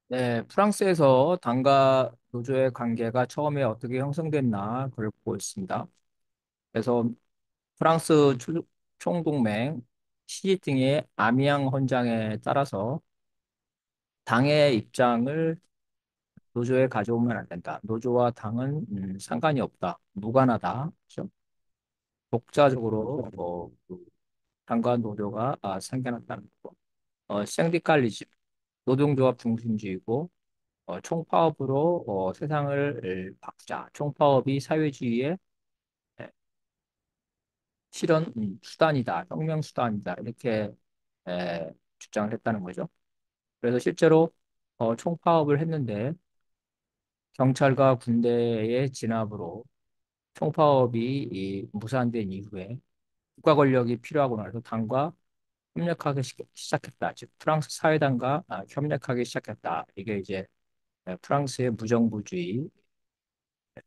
네, 프랑스에서 당과 노조의 관계가 처음에 어떻게 형성됐나 그걸 보고 있습니다. 그래서 프랑스 총동맹 시리 등의 아미앙 헌장에 따라서 당의 입장을 노조에 가져오면 안 된다. 노조와 당은 상관이 없다. 무관하다. 그렇죠? 독자적으로 그 당과 노조가 생겨났다는 거. 생디칼리즘, 노동조합 중심주의고 총파업으로 세상을 바꾸자. 총파업이 사회주의의 예, 실현 수단이다. 혁명 수단이다. 이렇게 주장을 했다는 거죠. 그래서 실제로 총파업을 했는데 경찰과 군대의 진압으로 총파업이 무산된 이후에 국가 권력이 필요하고 나서 당과 협력하기 시작했다. 즉 프랑스 사회당과 협력하기 시작했다. 이게 이제 프랑스의 무정부주의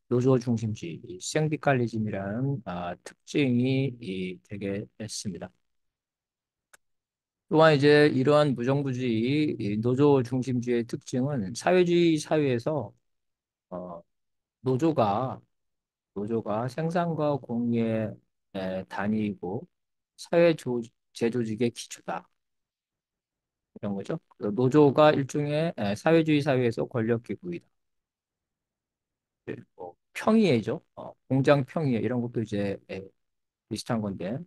노조 중심주의, 이 생디칼리즘이라는 특징이 되게 했습니다. 또한 이제 이러한 무정부주의, 이 노조 중심주의의 특징은 사회주의 사회에서 어, 노조가 노조가 생산과 공유의 단위이고 사회 제조직의 기초다. 이런 거죠. 그래서 노조가 일종의 사회주의 사회에서 권력 기구이다. 뭐 평의회죠. 공장 평의회 이런 것도 이제 비슷한 건데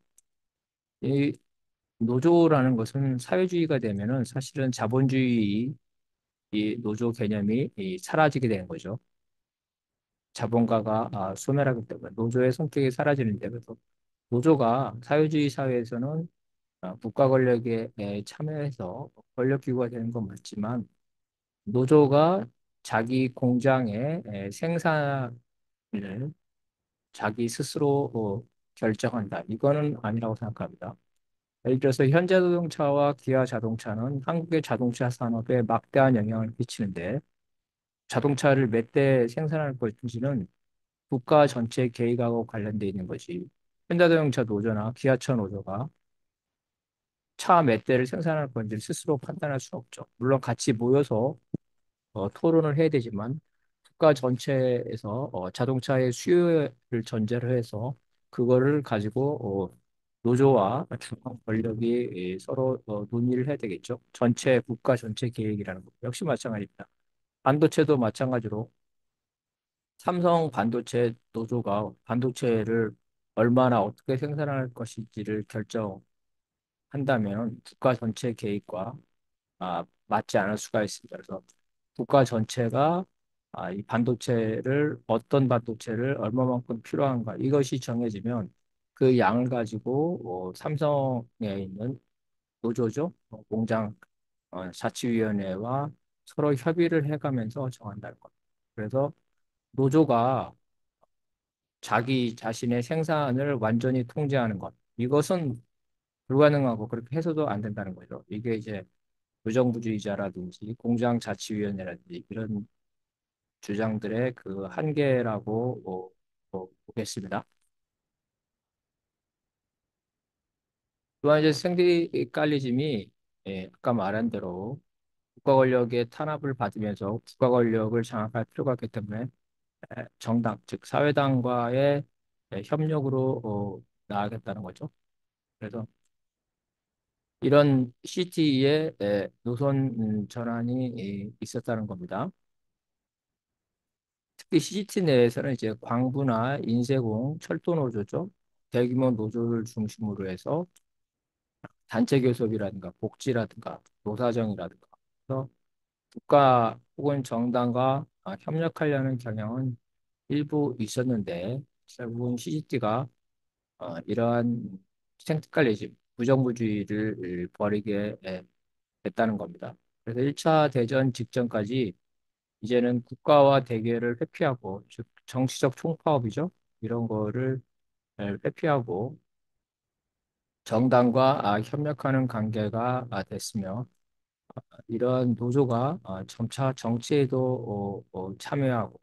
이 노조라는 것은 사회주의가 되면은 사실은 자본주의 이 노조 개념이 사라지게 되는 거죠. 자본가가 소멸하기 때문에 노조의 성격이 사라지는데 그래서 노조가 사회주의 사회에서는 국가 권력에 참여해서 권력 기구가 되는 건 맞지만 노조가 자기 공장의 생산을 자기 스스로 결정한다. 이거는 아니라고 생각합니다. 예를 들어서 현대자동차와 기아자동차는 한국의 자동차 산업에 막대한 영향을 끼치는데 자동차를 몇 대 생산할 것인지는 국가 전체 계획하고 관련돼 있는 거지. 현대자동차 노조나 기아차 노조가 차 몇 대를 생산할 건지 스스로 판단할 수는 없죠. 물론 같이 모여서 토론을 해야 되지만 국가 전체에서 자동차의 수요를 전제로 해서 그거를 가지고 노조와 중앙 권력이 서로 논의를 해야 되겠죠. 전체 국가 전체 계획이라는 거 역시 마찬가지입니다. 반도체도 마찬가지로 삼성 반도체 노조가 반도체를 얼마나 어떻게 생산할 것인지를 결정한다면 국가 전체 계획과 맞지 않을 수가 있습니다. 그래서 국가 전체가 이 반도체를 어떤 반도체를 얼마만큼 필요한가 이것이 정해지면 그 양을 가지고 삼성에 있는 노조죠. 공장 자치위원회와 서로 협의를 해가면서 정한다는 것. 그래서 노조가 자기 자신의 생산을 완전히 통제하는 것. 이것은 불가능하고 그렇게 해서도 안 된다는 거죠. 이게 이제 무정부주의자라든지 공장자치위원회라든지 이런 주장들의 그 한계라고 보겠습니다. 또한 이제 생디칼리즘이 아까 말한 대로 국가 권력의 탄압을 받으면서 국가 권력을 장악할 필요가 있기 때문에 정당, 즉 사회당과의 협력으로 나아가겠다는 거죠. 그래서 이런 시티의 노선 전환이 있었다는 겁니다. 특히 시티 내에서는 이제 광부나 인쇄공, 철도 노조죠. 대규모 노조를 중심으로 해서 단체 교섭이라든가 복지라든가 노사정이라든가 그래서 국가 혹은 정당과 협력하려는 경향은 일부 있었는데 결국은 CCT가 이러한 생트칼리즘, 무정부주의를 벌이게 됐다는 겁니다. 그래서 1차 대전 직전까지 이제는 국가와 대결을 회피하고 즉 정치적 총파업이죠. 이런 거를 회피하고 정당과 협력하는 관계가 됐으며 이런 노조가 점차 정치에도 참여하고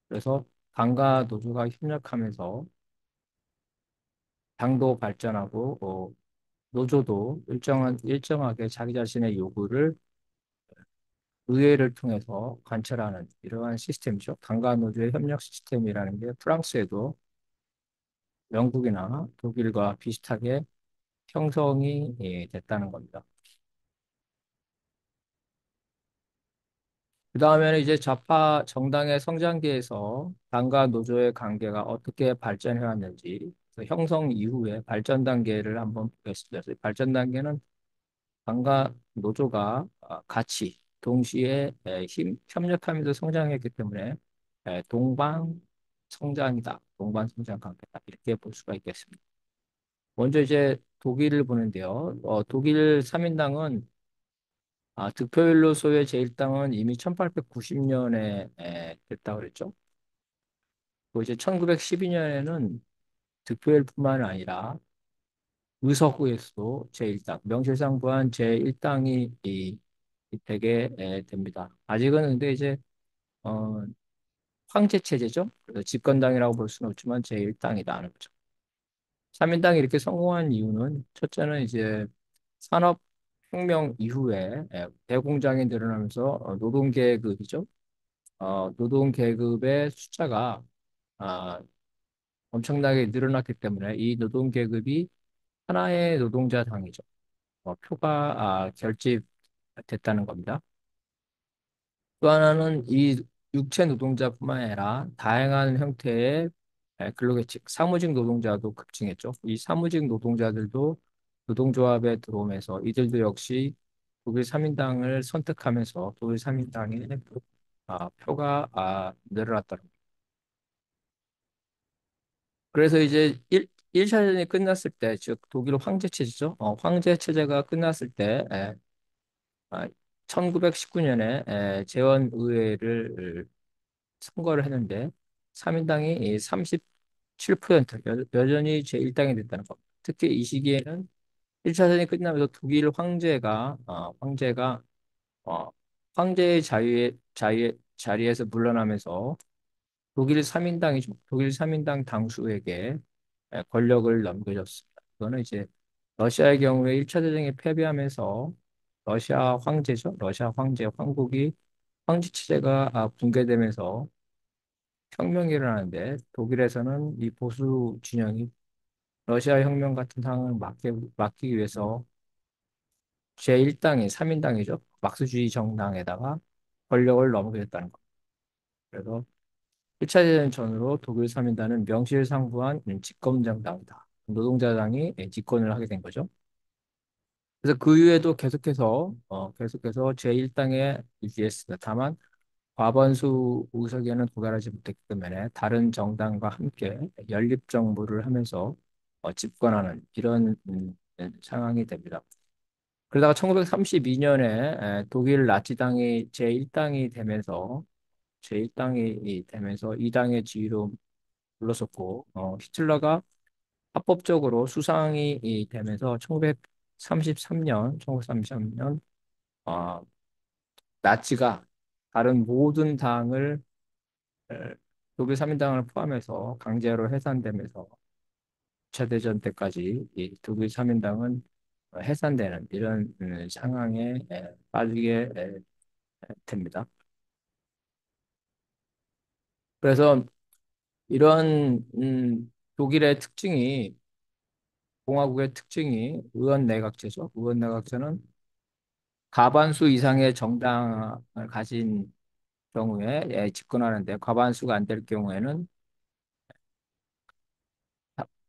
그래서 당과 노조가 협력하면서 당도 발전하고 노조도 일정하게 자기 자신의 요구를 의회를 통해서 관철하는 이러한 시스템이죠. 당과 노조의 협력 시스템이라는 게 프랑스에도 영국이나 독일과 비슷하게 형성이 됐다는 겁니다. 그 다음에는 이제 좌파 정당의 성장기에서 당과 노조의 관계가 어떻게 발전해 왔는지 그 형성 이후의 발전 단계를 한번 보겠습니다. 그래서 발전 단계는 당과 노조가 같이 동시에 협력하면서 성장했기 때문에 동방 성장이다. 동방 성장 관계다. 이렇게 볼 수가 있겠습니다. 먼저 이제 독일을 보는데요. 독일 3인당은 득표율로서의 제1당은 이미 1890년에 됐다고 그랬죠. 또 이제 1912년에는 득표율뿐만 아니라 의석수에서도 제1당, 명실상부한 제1당이 되게 됩니다. 아직은 근데 이제 어, 황제 체제죠. 그래서 집권당이라고 볼 수는 없지만 제1당이다는 거죠. 3인당이 이렇게 성공한 이유는 첫째는 이제 산업혁명 이후에 대공장이 늘어나면서 노동계급이죠. 노동계급의 숫자가 아, 엄청나게 늘어났기 때문에 이 노동계급이 하나의 노동자 당이죠. 표가 결집됐다는 겁니다. 또 하나는 이 육체 노동자뿐만 아니라 다양한 형태의 근로계층, 사무직 노동자도 급증했죠. 이 사무직 노동자들도 노동조합에 들어오면서 이들도 역시 독일 3인당을 선택하면서 독일 3인당의 표가 늘어났다는 겁니다. 그래서 이제 1차 대전이 끝났을 때, 즉 독일 황제 체제죠. 황제 체제가 끝났을 때 1919년에 재헌의회를 선거를 했는데 3인당이 37% 여전히 제1당이 됐다는 겁니다. 특히 이 시기에는 1차 대전이 끝나면서 독일 황제가 어, 황제의 자리에서 물러나면서 독일 3인당 당수에게 권력을 넘겨줬습니다. 그거는 이제 러시아의 경우에 1차 대전에 패배하면서 러시아 황제죠. 러시아 황국이 황제 체제가 붕괴되면서 혁명이 일어나는데 독일에서는 이 보수 진영이 러시아 혁명 같은 상황을 막기 위해서 제1당이 3인당이죠. 막스주의 정당에다가 권력을 넘겨줬다는 것. 그래서 1차 대전 전후로 독일 3인당은 명실상부한 집권정당이다. 노동자당이 집권을 하게 된 거죠. 그래서 그 이후에도 계속해서 제1당에 유지했습니다. 다만 과반수 의석에는 도달하지 못했기 때문에 다른 정당과 함께 연립정부를 하면서 집권하는 이런 상황이 됩니다. 그러다가 1932년에 독일 나치당이 제1당이 되면서 이 당의 지위로 물러섰고 히틀러가 합법적으로 수상이 되면서 1933년 나치가 다른 모든 당을 에, 독일 3인당을 포함해서 강제로 해산되면서 2차 대전 때까지 이 독일 3인당은 해산되는 이런 상황에 빠지게 됩니다. 그래서 이런 독일의 공화국의 특징이 의원 내각제죠. 의원 내각제는 과반수 이상의 정당을 가진 경우에 집권하는데 과반수가 안 될 경우에는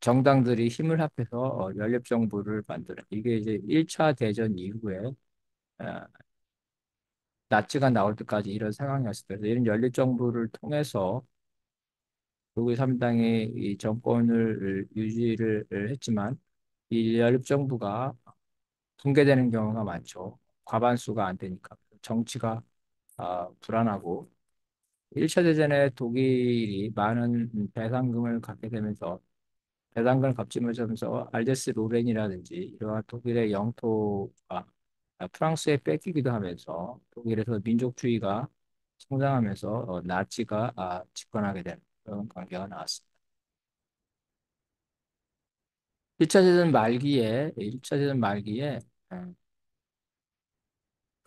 정당들이 힘을 합해서 연립정부를 만드는 이게 이제 1차 대전 이후에 어, 나치가 나올 때까지 이런 상황이었을 때 이런 연립정부를 통해서 독일 3당이 이 정권을 유지를 했지만 이 연립정부가 붕괴되는 경우가 많죠. 과반수가 안 되니까 정치가 불안하고 1차 대전에 독일이 많은 배상금을 갖게 되면서 배당금을 값지면서 알제스 로렌이라든지 이러한 독일의 영토가 프랑스에 뺏기기도 하면서 독일에서 민족주의가 성장하면서 나치가 집권하게 된 그런 관계가 나왔습니다. 1차 대전 말기에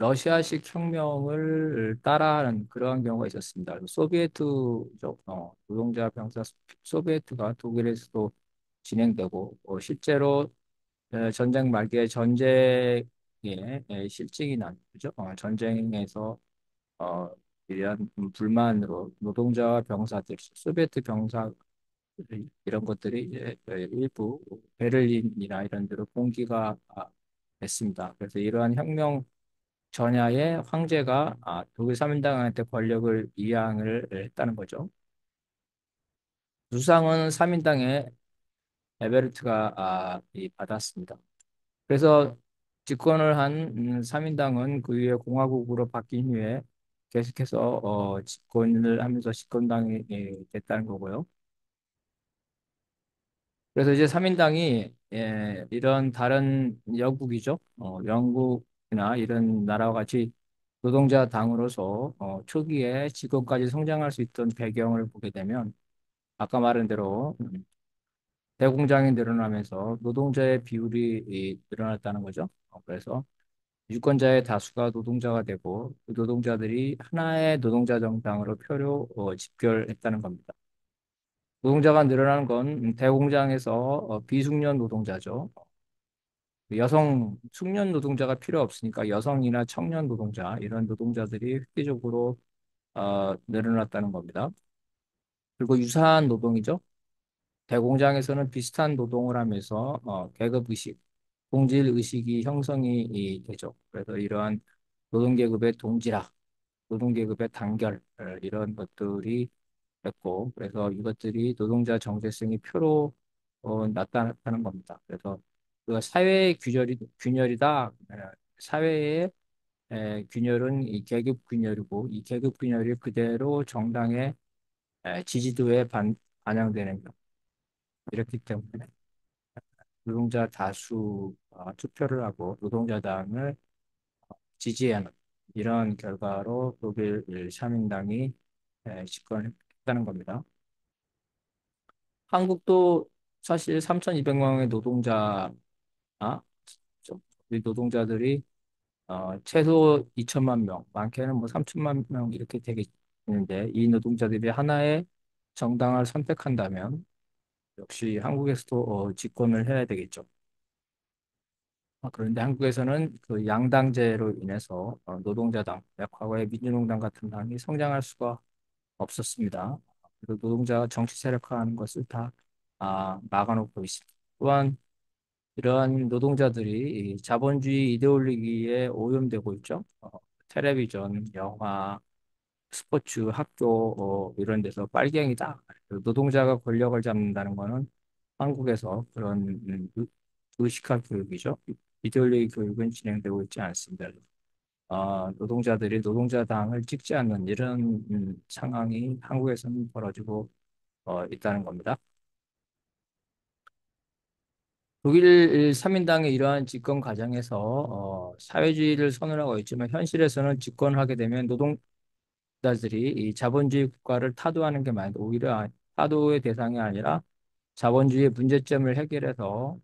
러시아식 혁명을 따라하는 그러한 경우가 있었습니다. 소비에트족 노동자 병사 소비에트가 독일에서도 진행되고 실제로 전쟁 말기에 전쟁에 실증이 난 거죠. 전쟁에서 어, 이러한 불만으로 노동자와 병사들, 소비에트 병사 이런 것들이 이제 일부 베를린이나 이런 데로 공기가 됐습니다. 그래서 이러한 혁명 전야에 황제가 독일 사민당한테 권력을 이양을 했다는 거죠. 수상은 사민당의 에베르트가 받았습니다. 그래서 집권을 한 사민당은 그 후에 공화국으로 바뀐 후에 계속해서 집권을 하면서 집권당이 됐다는 거고요. 그래서 이제 삼인당이 이런 다른 영국이죠. 영국이나 이런 나라와 같이 노동자 당으로서 초기에 집권까지 성장할 수 있던 배경을 보게 되면 아까 말한 대로 대공장이 늘어나면서 노동자의 비율이 늘어났다는 거죠. 그래서 유권자의 다수가 노동자가 되고 그 노동자들이 하나의 노동자 정당으로 표로 집결했다는 겁니다. 노동자가 늘어나는 건 대공장에서 비숙련 노동자죠. 여성 숙련 노동자가 필요 없으니까 여성이나 청년 노동자 이런 노동자들이 획기적으로 늘어났다는 겁니다. 그리고 유사한 노동이죠. 대공장에서는 비슷한 노동을 하면서 계급 의식, 동질 의식이 형성이 되죠. 그래서 이러한 노동계급의 동질화, 노동계급의 단결 이런 것들이 됐고 그래서 이것들이 노동자 정체성이 표로 나타나는 겁니다. 그래서 그 사회의 균열이다. 사회의 균열은 이 계급 균열이고 이 계급 균열이 그대로 정당의 지지도에 반영되는 것. 이렇기 때문에 노동자 다수 투표를 하고 노동자당을 지지하는 이런 결과로 독일 샤민당이 집권했다는 겁니다. 한국도 사실 3,200만 명의 우리 노동자들이 최소 2천만 명, 많게는 뭐 3천만 명 이렇게 되겠는데 이 노동자들이 하나의 정당을 선택한다면 역시 한국에서도 집권을 해야 되겠죠. 그런데 한국에서는 그 양당제로 인해서 노동자당, 과거의 민주농당 같은 당이 성장할 수가 없었습니다. 그리고 노동자가 정치 세력화하는 것을 다 막아놓고 있습니다. 또한 이러한 노동자들이 이 자본주의 이데올로기에 오염되고 있죠. 텔레비전, 영화, 스포츠, 학교 이런 데서 빨갱이다. 노동자가 권력을 잡는다는 거는 한국에서 그런 의식화 교육이죠. 이데올로기 교육은 진행되고 있지 않습니다. 노동자들이 노동자당을 찍지 않는 이런 상황이 한국에서는 벌어지고 있다는 겁니다. 독일 3인당의 이러한 집권 과정에서 사회주의를 선언하고 있지만 현실에서는 집권을 하게 되면 노동자들이 이 자본주의 국가를 타도하는 게 많은데 오히려 타도의 대상이 아니라 자본주의의 문제점을 해결해서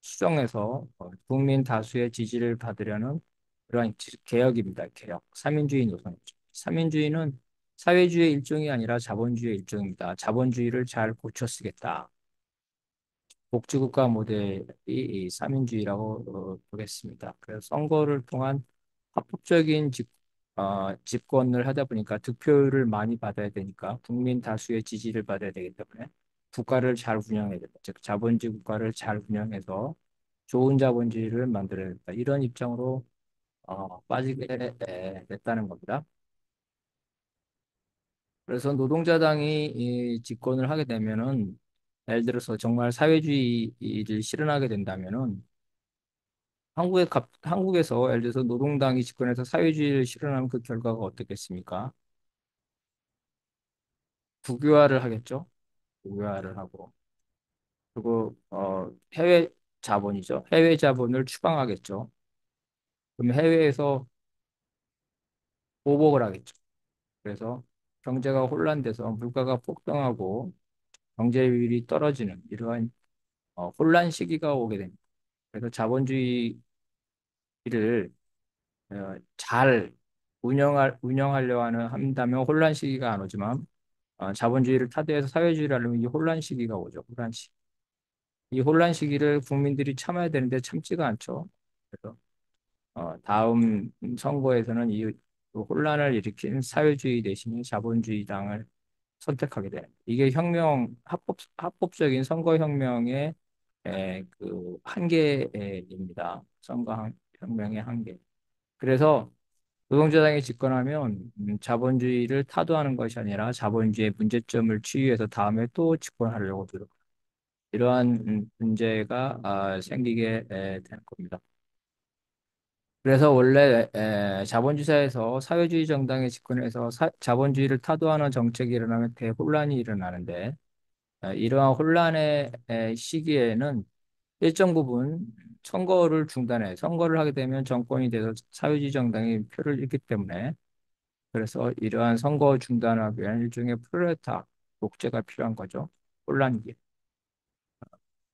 수정해서 국민 다수의 지지를 받으려는 그러한 개혁입니다. 개혁. 삼인주의 노선이죠. 삼인주의는 사회주의의 일종이 아니라 자본주의의 일종입니다. 자본주의를 잘 고쳐 쓰겠다. 복지국가 모델이 이 삼인주의라고 보겠습니다. 그래서 선거를 통한 합법적인 집권을 하다 보니까 득표율을 많이 받아야 되니까 국민 다수의 지지를 받아야 되기 때문에 국가를 잘 운영해야 된다. 즉 자본주의 국가를 잘 운영해서 좋은 자본주의를 만들어야 된다. 이런 입장으로 빠지게 됐다는 겁니다. 그래서 노동자당이 이 집권을 하게 되면은 예를 들어서 정말 사회주의를 실현하게 된다면은 한국에서 예를 들어서 노동당이 집권해서 사회주의를 실현하면 그 결과가 어떻겠습니까? 국유화를 하겠죠. 국유화를 하고 그리고 해외 자본이죠. 해외 자본을 추방하겠죠. 그럼 해외에서 보복을 하겠죠. 그래서 경제가 혼란돼서 물가가 폭등하고 경제율이 떨어지는 이러한 혼란 시기가 오게 됩니다. 그래서 자본주의를 잘 운영하려 한다면 혼란 시기가 안 오지만 자본주의를 타도해서 사회주의를 하려면 이 혼란 시기가 오죠. 혼란 시기. 이 혼란 시기를 국민들이 참아야 되는데 참지가 않죠. 그래서 다음 선거에서는 이 혼란을 일으킨 사회주의 대신에 자본주의당을 선택하게 되는. 이게 합법적인 선거혁명의 그 한계입니다. 선거혁명의 한계. 그래서 노동자당이 집권하면 자본주의를 타도하는 것이 아니라 자본주의의 문제점을 치유해서 다음에 또 집권하려고 들어. 이러한 문제가 생기게 되는 겁니다. 그래서 원래 자본주의 사회에서 사회주의 정당의 집권해서 자본주의를 타도하는 정책이 일어나면 대혼란이 일어나는데 이러한 혼란의 시기에는 일정 부분 선거를 하게 되면 정권이 돼서 사회주의 정당이 표를 잃기 때문에 그래서 이러한 선거 중단하기 위한 일종의 쿠데타 독재가 필요한 거죠. 혼란기.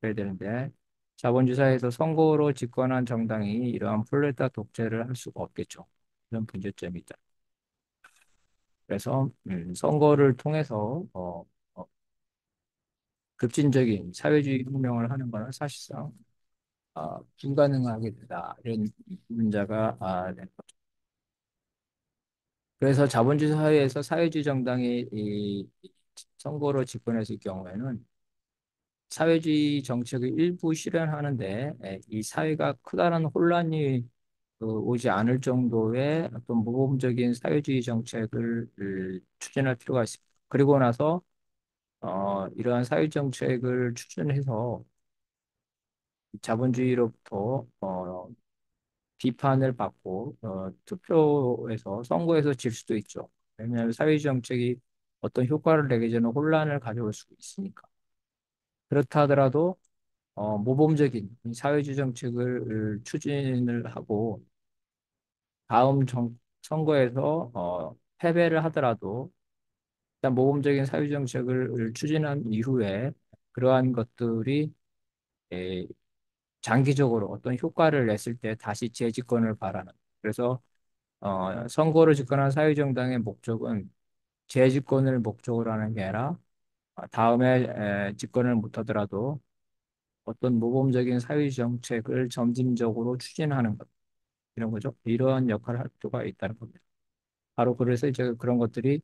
그래야 되는데 자본주의 사회에서 선거로 집권한 정당이 이러한 쿠데타 독재를 할 수가 없겠죠. 이런 문제점이 있다. 그래서 선거를 통해서 급진적인 사회주의 혁명을 하는 것은 사실상 불가능하게 된다. 이런 문제가 된 거죠. 그래서 자본주의 사회에서 사회주의 정당이 이 선거로 집권했을 경우에는 사회주의 정책을 일부 실현하는데 이 사회가 크다는 혼란이 오지 않을 정도의 어떤 모범적인 사회주의 정책을 추진할 필요가 있습니다. 그리고 나서 이러한 사회 정책을 추진해서 자본주의로부터 비판을 받고 투표에서 선거에서 질 수도 있죠. 왜냐하면 사회 정책이 어떤 효과를 내기 전에 혼란을 가져올 수 있으니까. 그렇다 하더라도 모범적인 이 사회주의 정책을 추진을 하고 다음 선거에서 패배를 하더라도 일단 모범적인 사회 정책을 추진한 이후에 그러한 것들이 에, 장기적으로 어떤 효과를 냈을 때 다시 재집권을 바라는. 그래서 선거를 집권한 사회정당의 목적은 재집권을 목적으로 하는 게 아니라 다음에 집권을 못하더라도 어떤 모범적인 사회 정책을 점진적으로 추진하는 것 이런 거죠. 이러한 역할을 할 필요가 있다는 겁니다. 바로 그래서 이제 그런 것들이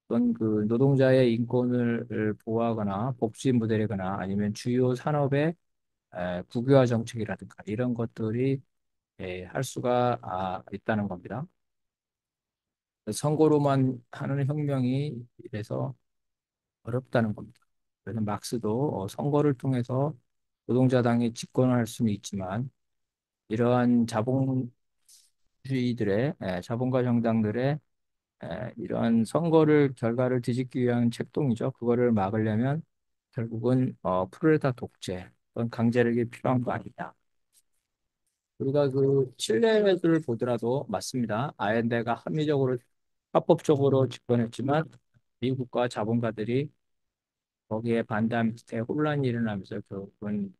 어떤 그 노동자의 인권을 보호하거나 복지 모델이거나 아니면 주요 산업의 국유화 정책이라든가 이런 것들이 할 수가 있다는 겁니다. 선거로만 하는 혁명이 이래서 어렵다는 겁니다. 그래서 막스도 선거를 통해서 노동자당이 집권할 수는 있지만 이러한 자본가 정당들의 이러한 선거를 결과를 뒤집기 위한 책동이죠. 그거를 막으려면 결국은 프루레타 독재 또는 강제력이 필요한 거 아니냐. 우리가 그 칠레를 보더라도 맞습니다. 아엔데가 합법적으로 집권했지만 미국과 자본가들이 거기에 반대한 밑에 혼란이 일어나면서 결국은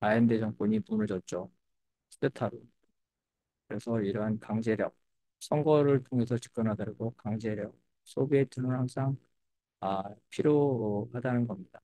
아엔데 정권이 무너졌죠. 쿠데타로. 그래서 이러한 강제력, 선거를 통해서 집권하더라도 강제력, 소비에트는 항상 필요하다는 겁니다.